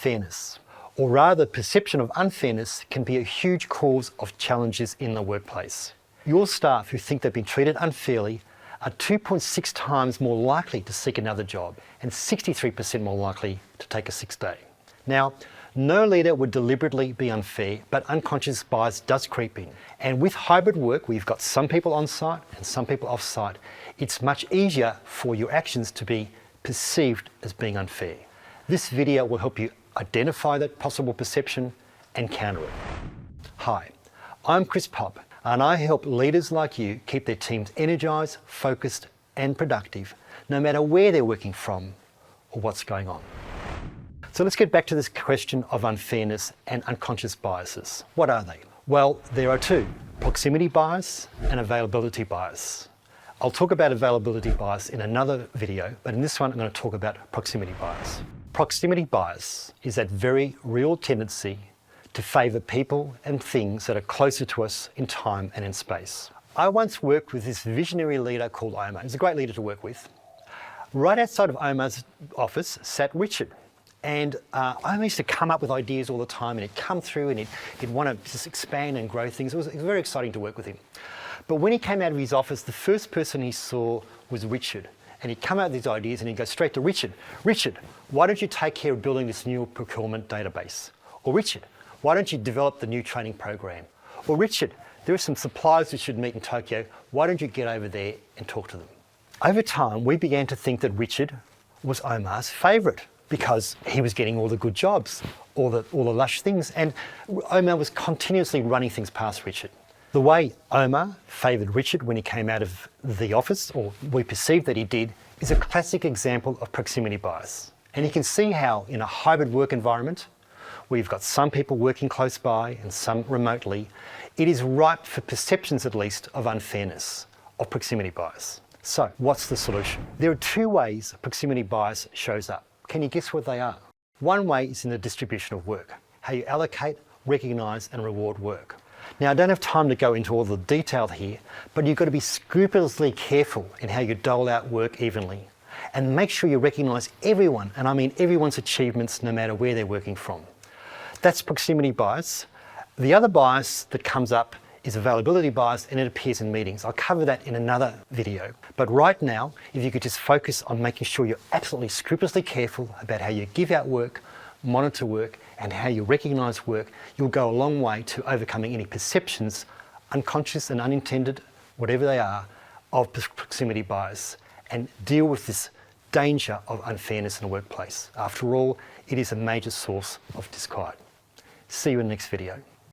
unfairness, or rather the perception of unfairness, can be a huge cause of challenges in the workplace. Your staff who think they've been treated unfairly are 2.6 times more likely to seek another job and 63% more likely to take a sick day. Now, no leader would deliberately be unfair, but unconscious bias does creep in. And with hybrid work, we've got some people on site and some people off site. It's much easier for your actions to be perceived as being unfair. This video will help you identify that possible perception and counter it. Hi, I'm Cris and I help leaders like you keep their teams energized, focused and productive, no matter where they're working from or what's going on. So let's get back to this question of unfairness and unconscious biases. What are they? Well, there are two: proximity bias and availability bias. I'll talk about availability bias in another video, but in this one I'm going to talk about proximity bias. Proximity bias is that very real tendency to favour people and things that are closer to us in time and in space. I once worked with this visionary leader called Omar. He's a great leader to work with. Right outside of Omar's office sat Richard. And Omar used to come up with ideas all the time, and he'd come through and he'd want to just expand and grow things. It was very exciting to work with him. But when he came out of his office, the first person he saw was Richard. And he'd come out with these ideas and he'd go straight to Richard. Richard, why don't you take care of building this new procurement database? Or Richard, why don't you develop the new training program? Or Richard, there are some suppliers we should meet in Tokyo. Why don't you get over there and talk to them? Over time, we began to think that Richard was Omar's favourite because he was getting all the good jobs, all the lush things, and Omar was continuously running things past Richard. The way Omar favoured Richard when he came out of the office, or we perceived that he did, is a classic example of proximity bias. And you can see how in a hybrid work environment, we've got some people working close by and some remotely, it is ripe for perceptions at least of unfairness, of proximity bias. So what's the solution? There are two ways proximity bias shows up. Can you guess what they are? One way is in the distribution of work, how you allocate, recognise and reward work. Now, I don't have time to go into all the detail here, but you've got to be scrupulously careful in how you dole out work evenly and make sure you recognise everyone, and I mean everyone's achievements no matter where they're working from. That's proximity bias. The other bias that comes up is availability bias, and it appears in meetings. I'll cover that in another video. But right now, if you could just focus on making sure you're absolutely scrupulously careful about how you give out work, monitor work, and how you recognise work, you'll go a long way to overcoming any perceptions, unconscious and unintended, whatever they are, of proximity bias, and deal with this danger of unfairness in the workplace. After all, it is a major source of disquiet. See you in the next video.